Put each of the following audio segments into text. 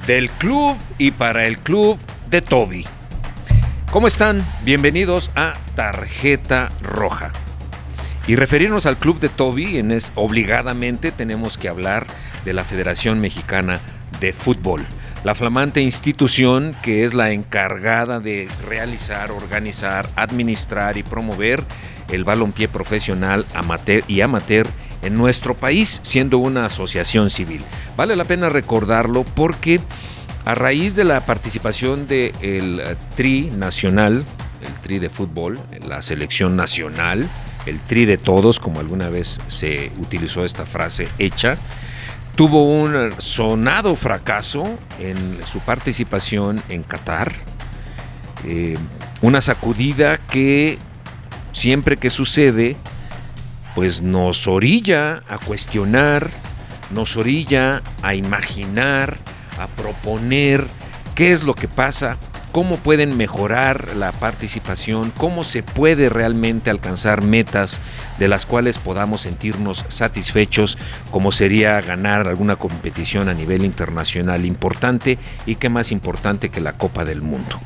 del club y para el club de Toby. ¿Cómo están? Bienvenidos a Tarjeta Roja. Y referirnos al club de Toby, obligadamente tenemos que hablar de la Federación Mexicana de Fútbol, la flamante institución que es la encargada de realizar, organizar, administrar y promover el balompié profesional, amateur y amateur en nuestro país, siendo una asociación civil. Vale la pena recordarlo porque a raíz de la participación del Tri nacional, el Tri de fútbol, la selección nacional, el Tri de todos, como alguna vez se utilizó esta frase hecha, tuvo un sonado fracaso en su participación en Qatar, una sacudida que siempre que sucede, pues nos orilla a cuestionar, nos orilla a imaginar, a proponer qué es lo que pasa, cómo pueden mejorar la participación, cómo se puede realmente alcanzar metas de las cuales podamos sentirnos satisfechos, como sería ganar alguna competición a nivel internacional importante y qué más importante que la Copa del Mundo.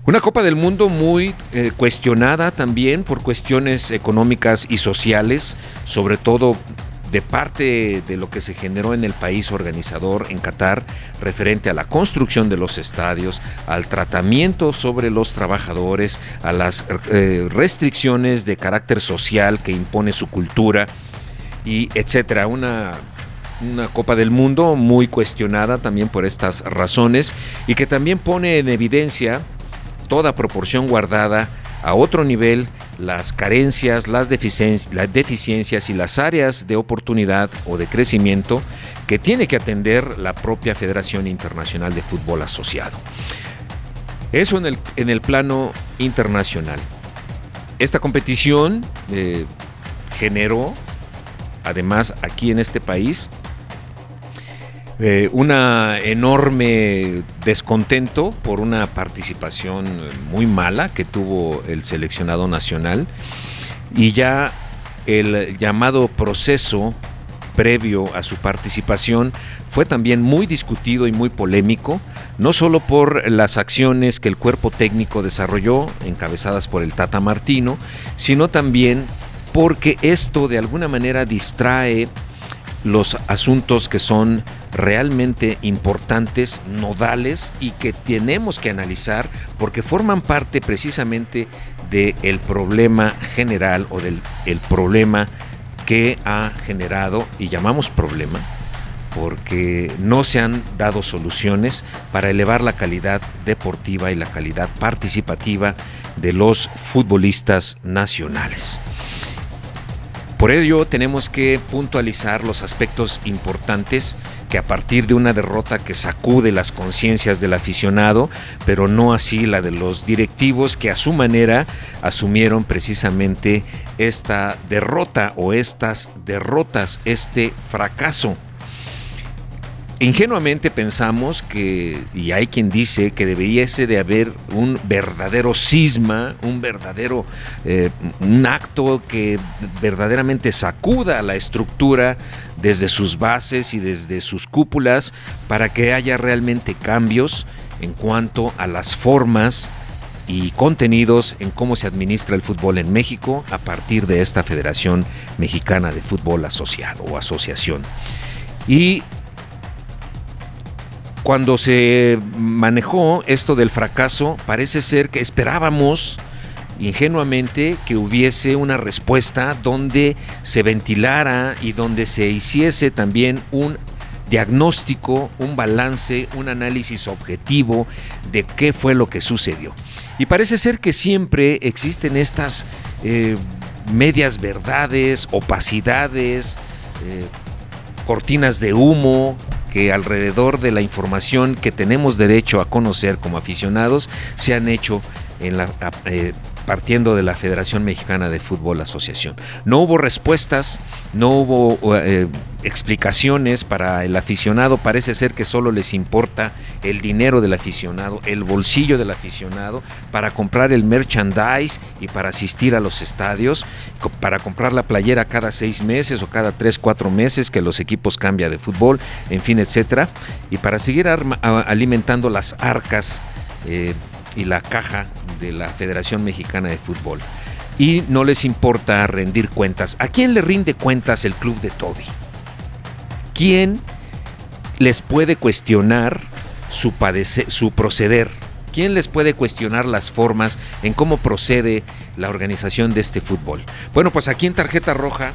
Una Copa del Mundo muy cuestionada también por cuestiones económicas y sociales, sobre todo de parte de lo que se generó en el país organizador en Qatar, referente a la construcción de los estadios, al tratamiento sobre los trabajadores, a las restricciones de carácter social que impone su cultura, y etcétera. Una Copa del Mundo muy cuestionada también por estas razones y que también pone en evidencia, toda proporción guardada, a otro nivel, las carencias, las deficiencias y las áreas de oportunidad o de crecimiento que tiene que atender la propia Federación Internacional de Fútbol Asociado. Eso en el plano internacional. Esta competición generó, además aquí en este país, una enorme descontento por una participación muy mala que tuvo el seleccionado nacional, y ya el llamado proceso previo a su participación fue también muy discutido y muy polémico, no solo por las acciones que el cuerpo técnico desarrolló, encabezadas por el Tata Martino, sino también porque esto de alguna manera distrae los asuntos que son realmente importantes, nodales, y que tenemos que analizar porque forman parte precisamente del problema general o del problema que ha generado, y llamamos problema porque no se han dado soluciones para elevar la calidad deportiva y la calidad participativa de los futbolistas nacionales. Por ello tenemos que puntualizar los aspectos importantes que a partir de una derrota que sacude las conciencias del aficionado, pero no así la de los directivos, que a su manera asumieron precisamente esta derrota o estas derrotas, este fracaso. Ingenuamente pensamos que, y hay quien dice que debiese de haber un verdadero cisma, un acto que verdaderamente sacuda la estructura desde sus bases y desde sus cúpulas, para que haya realmente cambios en cuanto a las formas y contenidos en cómo se administra el fútbol en México a partir de esta Federación Mexicana de Fútbol Asociado o asociación. Y cuando se manejó esto del fracaso, parece ser que esperábamos ingenuamente que hubiese una respuesta donde se ventilara y donde se hiciese también un diagnóstico, un balance, un análisis objetivo de qué fue lo que sucedió. Y parece ser que siempre existen estas medias verdades, opacidades, cortinas de humo, que alrededor de la información que tenemos derecho a conocer como aficionados se han hecho partiendo de la Federación Mexicana de Fútbol Asociación. No hubo respuestas, no hubo explicaciones para el aficionado. Parece ser que solo les importa el dinero del aficionado, el bolsillo del aficionado, para comprar el merchandise y para asistir a los estadios, para comprar la playera cada 6 meses o cada 3, 4 meses que los equipos cambian de fútbol, en fin, etcétera, y para seguir alimentando las arcas y la caja de la Federación Mexicana de Fútbol. Y no les importa rendir cuentas. ¿A quién le rinde cuentas el club de Toby? ¿Quién les puede cuestionar su proceder? ¿Quién les puede cuestionar las formas en cómo procede la organización de este fútbol? Bueno, pues aquí en Tarjeta Roja,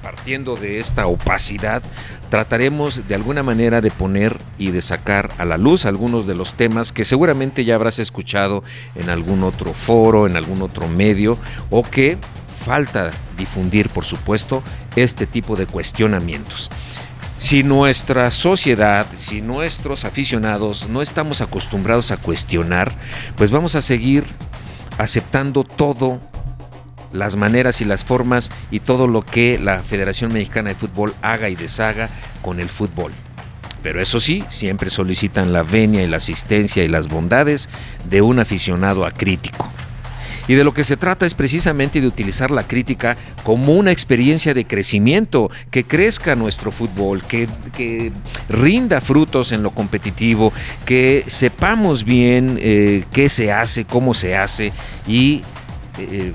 partiendo de esta opacidad, trataremos de alguna manera de poner y de sacar a la luz algunos de los temas que seguramente ya habrás escuchado en algún otro foro, en algún otro medio, o que falta difundir, por supuesto, este tipo de cuestionamientos. Si nuestra sociedad, si nuestros aficionados no estamos acostumbrados a cuestionar, pues vamos a seguir aceptando todo, las maneras y las formas y todo lo que la Federación Mexicana de Fútbol haga y deshaga con el fútbol. Pero eso sí, siempre solicitan la venia y la asistencia y las bondades de un aficionado acrítico. Y de lo que se trata es precisamente de utilizar la crítica como una experiencia de crecimiento, que crezca nuestro fútbol, que rinda frutos en lo competitivo, que sepamos bien qué se hace, cómo se hace y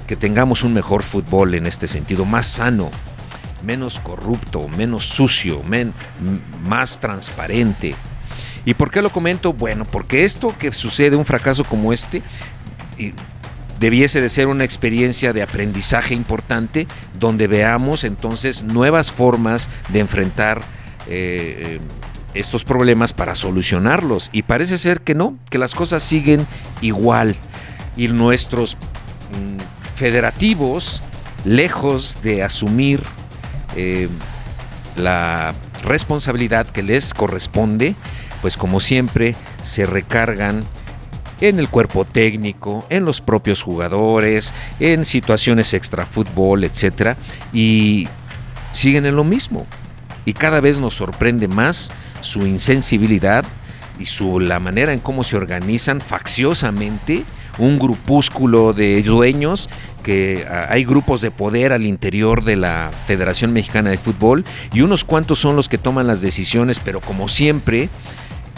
que tengamos un mejor fútbol en este sentido, más sano, menos corrupto, menos sucio, más transparente. ¿Y por qué lo comento? Bueno, porque esto que sucede, un fracaso como este, debiese de ser una experiencia de aprendizaje importante, donde veamos entonces nuevas formas de enfrentar estos problemas para solucionarlos. Y parece ser que no, que las cosas siguen igual. Y nuestros federativos, lejos de asumir la responsabilidad que les corresponde, pues como siempre se recargan en el cuerpo técnico, en los propios jugadores, en situaciones extrafútbol, etcétera, y siguen en lo mismo. Y cada vez nos sorprende más su insensibilidad y la manera en cómo se organizan facciosamente un grupúsculo de dueños, que hay grupos de poder al interior de la Federación Mexicana de Fútbol y unos cuantos son los que toman las decisiones, pero como siempre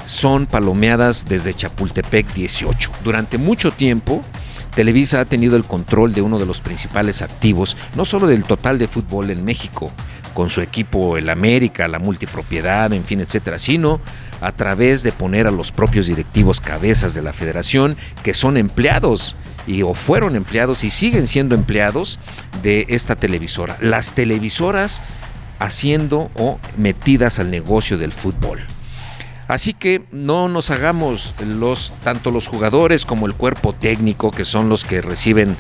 son palomeadas desde Chapultepec 18. Durante mucho tiempo Televisa ha tenido el control de uno de los principales activos, no solo del total de fútbol en México, con su equipo el América, la multipropiedad, en fin, etcétera, sino a través de poner a los propios directivos cabezas de la federación, que son empleados o fueron empleados y siguen siendo empleados de esta televisora. Las televisoras haciendo o metidas al negocio del fútbol. Así que no nos hagamos tanto los jugadores como el cuerpo técnico, que son los que reciben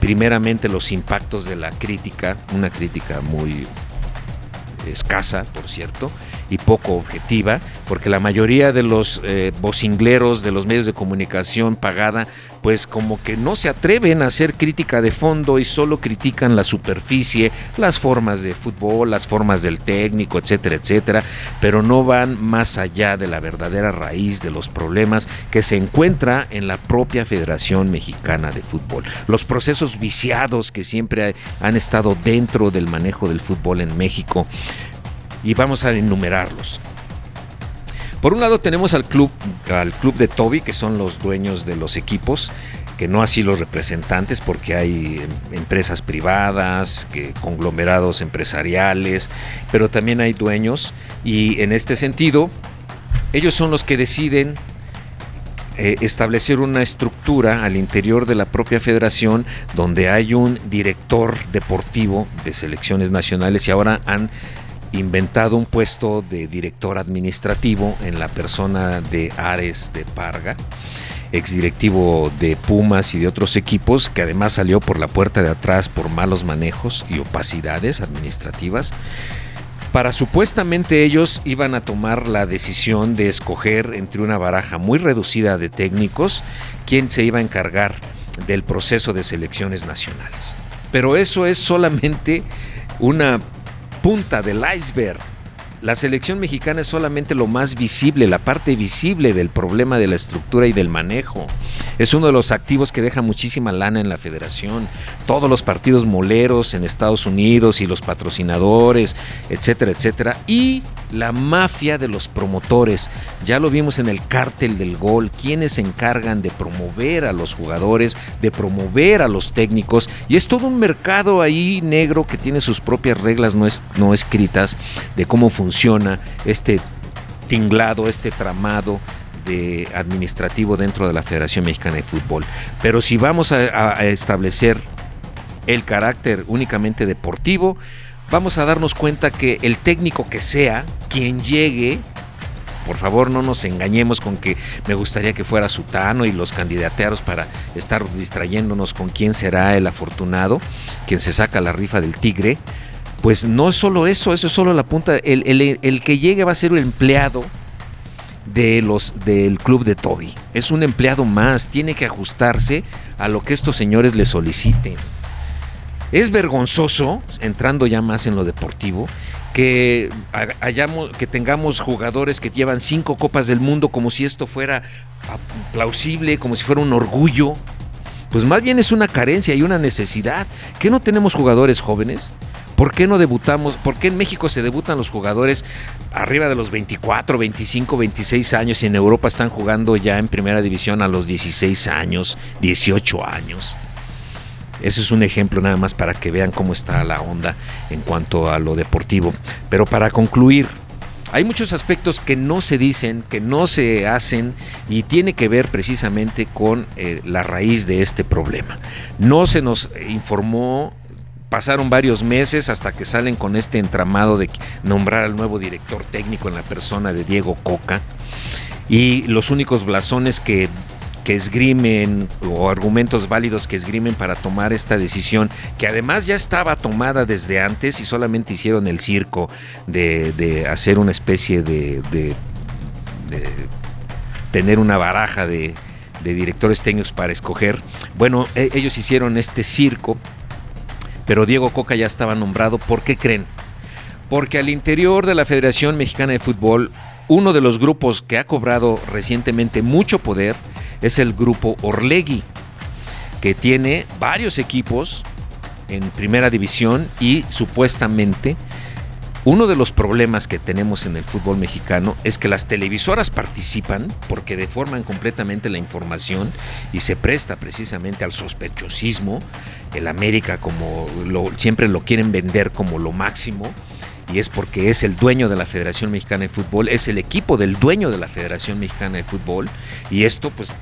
primeramente los impactos de la crítica, una crítica muy escasa, por cierto, y poco objetiva, porque la mayoría de los vocingleros de los medios de comunicación pagada, pues como que no se atreven a hacer crítica de fondo y solo critican la superficie, las formas de fútbol, las formas del técnico, etcétera, etcétera, pero no van más allá de la verdadera raíz de los problemas que se encuentra en la propia Federación Mexicana de Fútbol. Los procesos viciados que siempre han estado dentro del manejo del fútbol en México. Y vamos a enumerarlos. Por un lado tenemos al club de Toby, que son los dueños de los equipos, que no así los representantes, porque hay empresas privadas, conglomerados empresariales, pero también hay dueños, y en este sentido ellos son los que deciden establecer una estructura al interior de la propia federación, donde hay un director deportivo de selecciones nacionales, y ahora han inventado un puesto de director administrativo en la persona de Ares de Parga, exdirectivo de Pumas y de otros equipos, que además salió por la puerta de atrás por malos manejos y opacidades administrativas. Para supuestamente ellos iban a tomar la decisión de escoger entre una baraja muy reducida de técnicos quién se iba a encargar del proceso de selecciones nacionales. Pero eso es solamente una punta del iceberg. La selección mexicana es solamente lo más visible, la parte visible del problema de la estructura y del manejo. Es uno de los activos que deja muchísima lana en la federación. Todos los partidos moleros en Estados Unidos y los patrocinadores, etcétera, etcétera. Y la mafia de los promotores. Ya lo vimos en el cártel del gol, quienes se encargan de promover a los jugadores, de promover a los técnicos. Y es todo un mercado ahí negro que tiene sus propias reglas no escritas de cómo funciona este tinglado, este tramado de administrativo dentro de la Federación Mexicana de Fútbol. Pero si vamos a establecer el carácter únicamente deportivo, vamos a darnos cuenta que el técnico que sea, quien llegue, por favor no nos engañemos con que me gustaría que fuera Sutano y los candidateados para estar distrayéndonos con quién será el afortunado, quien se saca la rifa del tigre. Pues no es solo eso es solo la punta. El que llegue va a ser el empleado del club de Toby. Es un empleado más, tiene que ajustarse a lo que estos señores le soliciten. Es vergonzoso, entrando ya más en lo deportivo, que tengamos jugadores que llevan 5 Copas del Mundo como si esto fuera plausible, como si fuera un orgullo. Pues más bien es una carencia y una necesidad. ¿Qué no tenemos jugadores jóvenes? ¿Por qué no debutamos? ¿Por qué en México se debutan los jugadores arriba de los 24, 25, 26 años y en Europa están jugando ya en primera división a los 16 años, 18 años? Ese es un ejemplo nada más para que vean cómo está la onda en cuanto a lo deportivo. Pero para concluir, hay muchos aspectos que no se dicen, que no se hacen y tiene que ver precisamente con la raíz de este problema. No se nos informó. Pasaron varios meses hasta que salen con este entramado de nombrar al nuevo director técnico en la persona de Diego Coca, y los únicos blasones que esgrimen o argumentos válidos que esgrimen para tomar esta decisión, que además ya estaba tomada desde antes y solamente hicieron el circo de hacer una especie de tener una baraja de directores técnicos para escoger. Bueno, ellos hicieron este circo, pero Diego Coca ya estaba nombrado. ¿Por qué creen? Porque al interior de la Federación Mexicana de Fútbol, uno de los grupos que ha cobrado recientemente mucho poder es el grupo Orlegui, que tiene varios equipos en primera división y supuestamente uno de los problemas que tenemos en el fútbol mexicano es que las televisoras participan porque deforman completamente la información y se presta precisamente al sospechosismo. El América siempre lo quieren vender como lo máximo, y es porque es el dueño de la Federación Mexicana de Fútbol, es el equipo del dueño de la Federación Mexicana de Fútbol, y esto pues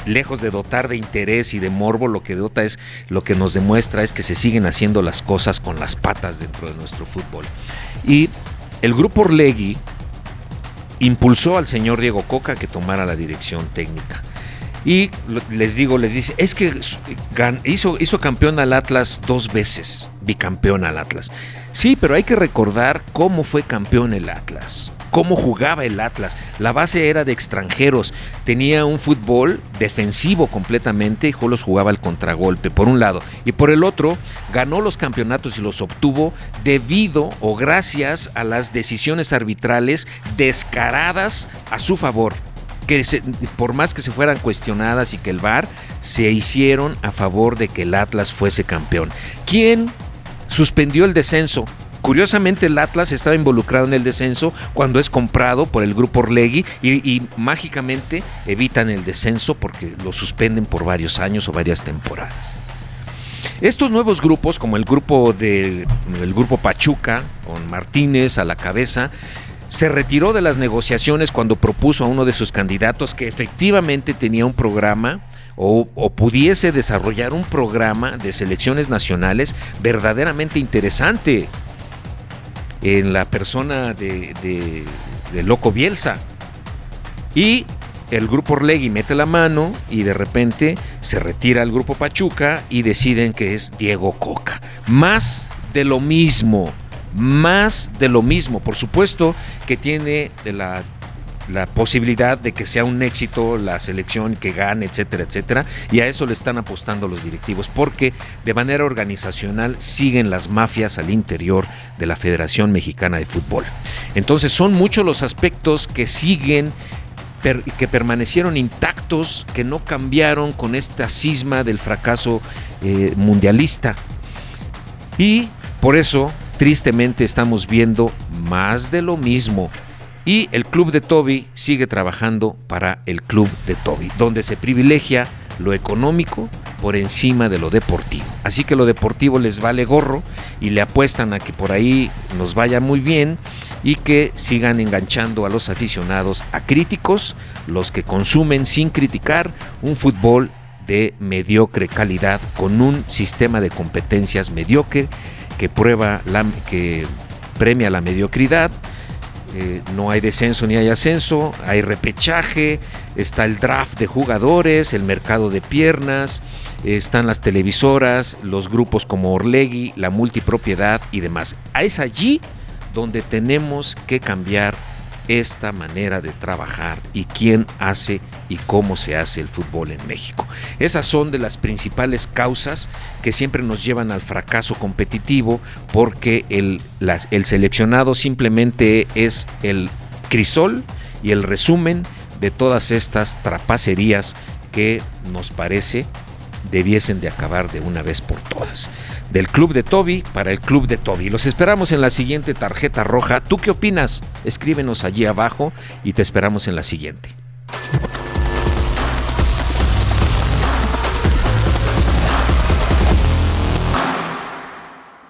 lejos de dotar de interés y de morbo, lo que nos demuestra es que se siguen haciendo las cosas con las patas dentro de nuestro fútbol. Y el grupo Orlegui impulsó al señor Diego Coca que tomara la dirección técnica. Y les dice, es que hizo campeón al Atlas 2 veces, bicampeón al Atlas. Sí, pero hay que recordar cómo fue campeón el Atlas, cómo jugaba el Atlas. La base era de extranjeros, tenía un fútbol defensivo completamente y Xolos jugaba al contragolpe, por un lado. Y por el otro, ganó los campeonatos y los obtuvo debido o gracias a las decisiones arbitrales descaradas a su favor, que por más que se fueran cuestionadas y que el VAR se hicieron a favor de que el Atlas fuese campeón. ¿Quién suspendió el descenso? Curiosamente el Atlas estaba involucrado en el descenso cuando es comprado por el grupo Orlegui y mágicamente evitan el descenso porque lo suspenden por varios años o varias temporadas. Estos nuevos grupos, como el grupo Pachuca, con Martínez a la cabeza, se retiró de las negociaciones cuando propuso a uno de sus candidatos que efectivamente tenía un programa o pudiese desarrollar un programa de selecciones nacionales verdaderamente interesante en la persona de Loco Bielsa. Y el grupo Orlegui mete la mano y de repente se retira el grupo Pachuca y deciden que es Diego Coca. Más de lo mismo. Por supuesto que tiene la posibilidad de que sea un éxito la selección, que gane, etcétera, etcétera, y a eso le están apostando los directivos, porque de manera organizacional siguen las mafias al interior de la Federación Mexicana de Fútbol. Entonces son muchos los aspectos que siguen, que permanecieron intactos, que no cambiaron con esta cisma del fracaso mundialista. Y por eso, tristemente, estamos viendo más de lo mismo. Y el Club de Toby sigue trabajando para el Club de Toby, donde se privilegia lo económico por encima de lo deportivo. Así que lo deportivo les vale gorro y le apuestan a que por ahí nos vaya muy bien y que sigan enganchando a los aficionados, a críticos, los que consumen sin criticar un fútbol de mediocre calidad, con un sistema de competencias mediocre que premia la mediocridad. No hay descenso ni hay ascenso, hay repechaje, está el draft de jugadores, el mercado de piernas, están las televisoras, los grupos como Orlegui, la multipropiedad y demás. Es allí donde tenemos que cambiar esta manera de trabajar y quién hace y cómo se hace el fútbol en México. Esas son de las principales causas que siempre nos llevan al fracaso competitivo, porque el seleccionado simplemente es el crisol y el resumen de todas estas trapacerías que nos parece debiesen de acabar de una vez por todas. Del Club de Toby para el Club de Toby. Los esperamos en la siguiente tarjeta roja. ¿Tú qué opinas? Escríbenos allí abajo y te esperamos en la siguiente.